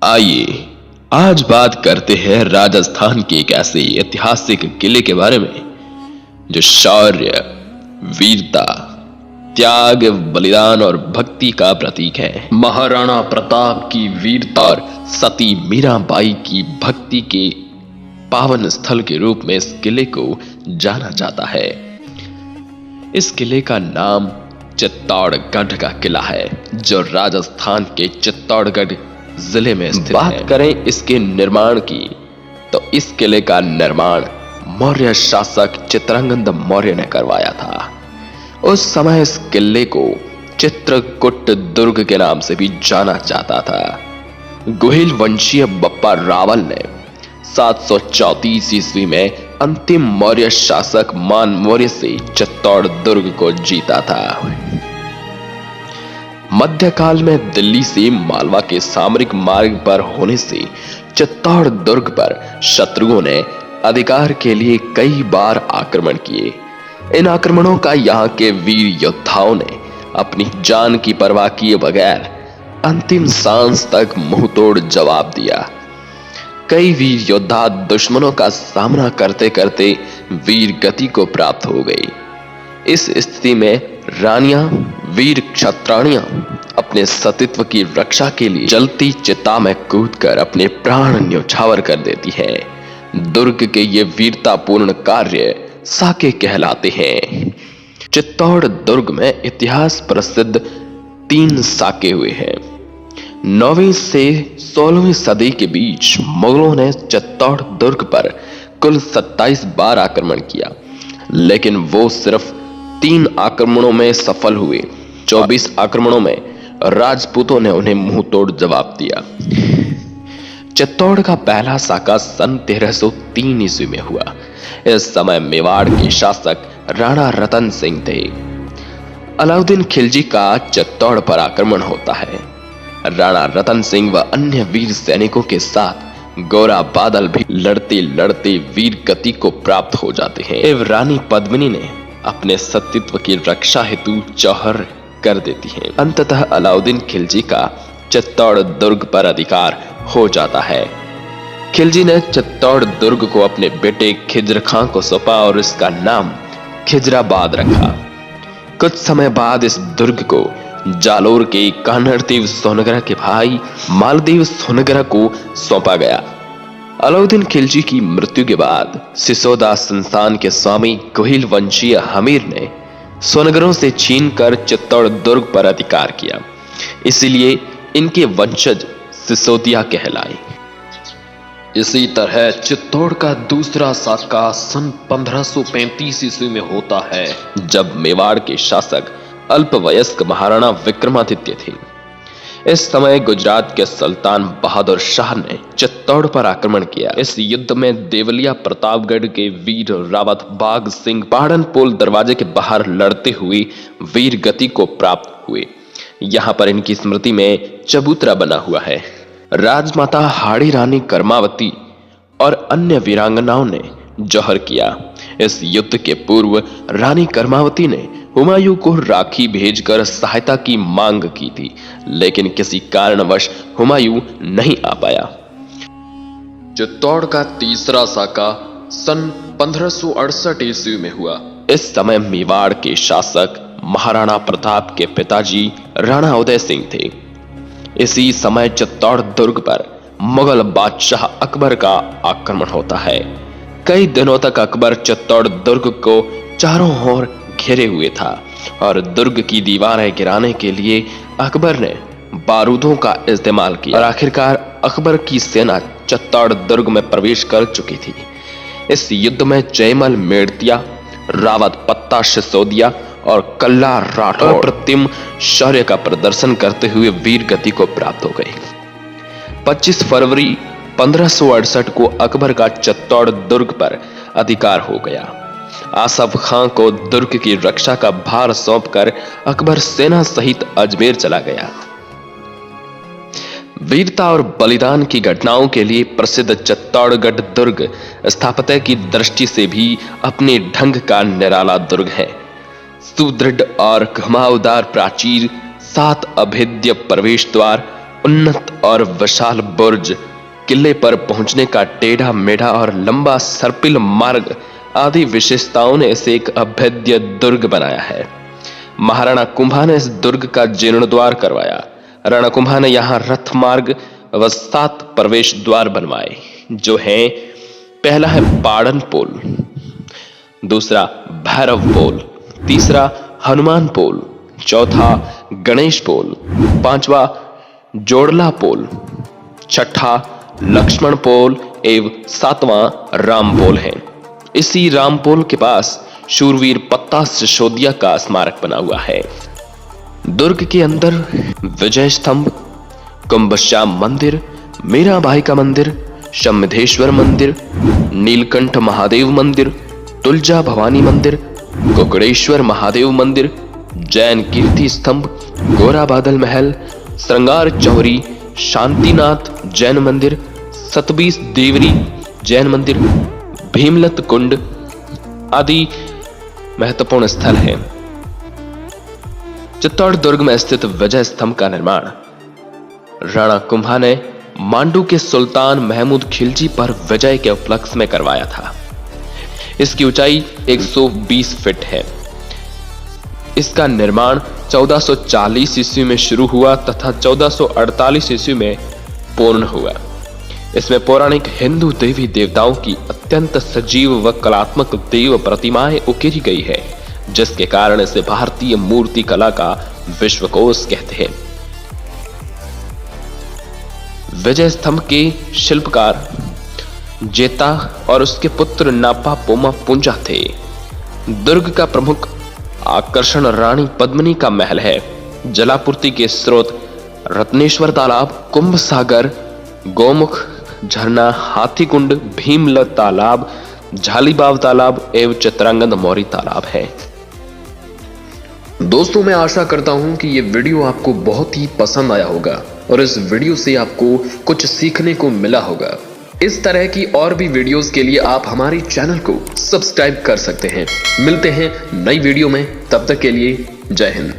आइए आज बात करते हैं राजस्थान के एक ऐसे ऐतिहासिक किले के बारे में जो शौर्य, वीरता, त्याग, बलिदान और भक्ति का प्रतीक है। महाराणा प्रताप की वीरता और सती मीराबाई की भक्ति के पावन स्थल के रूप में इस किले को जाना जाता है। इस किले का नाम चित्तौड़गढ़ का किला है, जो राजस्थान के चित्तौड़गढ़ जिले में स्थित है। बात करें इसके निर्माण की, तो इस किले का निर्माण मौर्य शासक चित्रंगद मौर्य ने करवाया था। उस समय इस किले को चित्रकूट दुर्ग के नाम से भी जाना जाता था। गोहिल वंशीय बप्पा रावल ने 734 ईस्वी में अंतिम मौर्य शासक मान मौर्य से चित्तौड़ दुर्ग को जीता था। मध्यकाल में दिल्ली से मालवा के सामरिक मार्ग पर होने से चित्तौड़ दुर्ग पर शत्रुओं ने अधिकार के लिए कई बार आक्रमण किए। इन आक्रमणों का यहाँ के वीर योद्धाओं ने अपनी जान की परवाह किए बगैर अंतिम सांस तक मुंहतोड़ जवाब दिया। कई वीर योद्धा दुश्मनों का सामना करते करते वीर गति को प्राप्त हो गई। इस स्थिति में रानियां, वीर क्षत्राणियां अपने सतीत्व की रक्षा के लिए जलती चिता में कूदकर अपने प्राण न्यौछावर कर देती है। दुर्ग के ये वीरतापूर्ण कार्य साके कहलाते हैं। चित्तौड़ दुर्ग में इतिहास प्रसिद्ध 3 साके हुए हैं। 9वीं से 16वीं सदी के बीच मुगलों ने चित्तौड़ दुर्ग पर कुल 27 बार आक्रमण किया, लेकिन वो सिर्फ 3 आक्रमणों में सफल हुए। 24 आक्रमणों में राजपूतों ने उन्हें मुंहतोड़ जवाब दिया। चित्तौड़ का पहला साका सन 1303 ईस्वी में हुआ। इस समय मेवाड़ के शासक राणा रतन सिंह थे। अलाउद्दीन खिलजी का चित्तौड़ पर आक्रमण होता है। राणा रतन सिंह व अन्य वीर सैनिकों के साथ गोरा बादल भी लड़ते लड़ते वीर गति को प्राप्त हो जाते हैं। एवं रानी पद्मिनी ने अपने सतीत्व की रक्षा हेतु जौहर कर देती हैं। अंततः अलाउद्दीन खिलजी का चित्तौड़ दुर्ग पर अधिकार हो जाता है। खिलजी ने चित्तौड़ दुर्ग को अपने बेटे खिज्र खां को सौंपा और इसका नाम खिजराबाद रखा। कुछ समय बाद इस दुर्ग को जालोर के कान्हड़देव सोनगरा के भाई मालदेव सोनगरा को सौंपा गया। अलाउद्दीन खिलजी की मृत्यु के बाद सिसोदा संस्थान के स्वामी गोहिल वंशीय हमीर ने सोनगरों से छीनकर चित्तौड़ दुर्ग पर अधिकार किया, इसलिए इनके वंशज सिसोदिया कहलाए। इसी तरह चित्तौड़ का दूसरा साका सन 1535 ईस्वी में होता है, जब मेवाड़ के शासक अल्पवयस्क महाराणा विक्रमादित्य थे। इस समय गुजरात के सुल्तान बहादुर शाह ने चित्तौड़ पर आक्रमण किया। इस युद्ध में देवलिया प्रतापगढ़ के वीर रावत बाग सिंह पहाड़नपोल दरवाजे के बाहर लड़ते हुए वीर गति को प्राप्त हुए। यहाँ पर इनकी स्मृति में चबूतरा बना हुआ है। राजमाता हाड़ी रानी कर्मावती और अन्य वीरांगनाओं ने जौहर किया। इस युद्ध के पूर्व रानी कर्मावती ने हुमायूं को राखी भेजकर सहायता की मांग की थी, लेकिन किसी कारणवश हुमायूं नहीं आ पाया। चित्तौड़ का तीसरा साका सन 1568 ईस्वी में हुआ। इस समय मेवाड़ के शासक महाराणा प्रताप के पिताजी राणा उदय सिंह थे। इसी समय चित्तौड़ दुर्ग पर मुगल बादशाह अकबर का आक्रमण होता है। कई दिनों तक अकबर चित्तौड़ दुर्ग को चारों ओर घेरे हुए था और दुर्ग की दीवारें गिराने के लिए अकबर ने बारूदों का इस्तेमाल किया और आखिरकार अकबर की सेना चित्तौड़ दुर्ग में प्रवेश कर चुकी थी। इस युद्ध में जयमल मेड़तिया, रावत पत्ता सिसोदिया और कल्ला राठौर अप्रतिम शौर्य का प्रदर्शन करते हुए वीर गति को प्राप्त हो गई। 25 फरवरी 1568 को अकबर का चित्तौड़ दुर्ग पर अधिकार हो गया। आसफ खां को दुर्ग की रक्षा का भार सौंपकर अकबर सेना सहित अजमेर चला गया। वीरता और बलिदान की घटनाओं के लिए प्रसिद्ध चित्तौड़गढ़ दुर्ग स्थापत्य की दृष्टि से भी अपने ढंग का निराला दुर्ग है। सुदृढ़ और घुमावदार प्राचीर, 7 अभेद्य प्रवेश द्वार, उन्नत और विशाल बुर्ज, किले पर पहुंचने का टेढ़ा मेढ़ा और लंबा सर्पिल मार्ग आदि विशेषताओं ने इसे एक अभेद्य दुर्ग बनाया है। महाराणा कुंभा ने इस दुर्ग का जीर्णोद्धार करवाया। राणा कुंभा ने यहां रथ मार्ग व 7 प्रवेश द्वार बनवाए, जो हैं: पहला है पाड़न पोल, दूसरा भैरव पोल, तीसरा हनुमान पोल, चौथा गणेश पोल, पांचवा जोड़ला पोल, छठा लक्ष्मण पोल एवं 7वां राम पोल है। इसी राम पोल के पास शूरवीर पत्ता सिसोदिया का स्मारक बना हुआ है। दुर्ग के अंदर विजय स्तंभ, कुंभश्याम मंदिर, मीराबाई का मंदिर, शम्भेश्वर मंदिर, नीलकंठ महादेव मंदिर, तुलजा भवानी मंदिर, कुकड़ेश्वर महादेव मंदिर, जैन कीर्ति स्तंभ, गोरा बादल महल, श्रृंगार चौरी, शांतिनाथ जैन मंदिर, सतबीस देवरी जैन मंदिर, भीमलत कुंड आदि महत्वपूर्ण स्थल हैं। चित्तौड़ दुर्ग में स्थित विजय स्तंभ का निर्माण राणा कुंभा ने मांडू के सुल्तान महमूद खिलजी पर विजय के उपलक्ष्य में करवाया था। इसकी ऊंचाई 120 फीट है। इसका निर्माण 1440 ईस्वी में शुरू हुआ तथा 1448 ईस्वी में पूर्ण हुआ। इसमें पौराणिक हिंदू देवी देवताओं की अत्यंत सजीव व कलात्मक देव प्रतिमाएं उकेरी गई है, जिसके कारण इसे भारतीय मूर्ति कला का विश्वकोश कहते हैं। विजय स्तंभ के शिल्पकार जेता और उसके पुत्र नापा पोमा पुंजा थे। दुर्ग का प्रमुख आकर्षण रानी पद्मिनी का महल है। जलापूर्ति के स्रोत रत्नेश्वर तालाब, कुंभ सागर, गौमुख झरना, हाथीकुंड, भीमलत तालाब, झालीबाव तालाब एवं चित्रांगद मौरी तालाब है। दोस्तों, मैं आशा करता हूं कि ये वीडियो आपको बहुत ही पसंद आया होगा और इस वीडियो से आपको कुछ सीखने को मिला होगा। इस तरह की और भी वीडियोस के लिए आप हमारे चैनल को सब्सक्राइब कर सकते हैं। मिलते हैं नई वीडियो में, तब तक के लिए जय हिंद।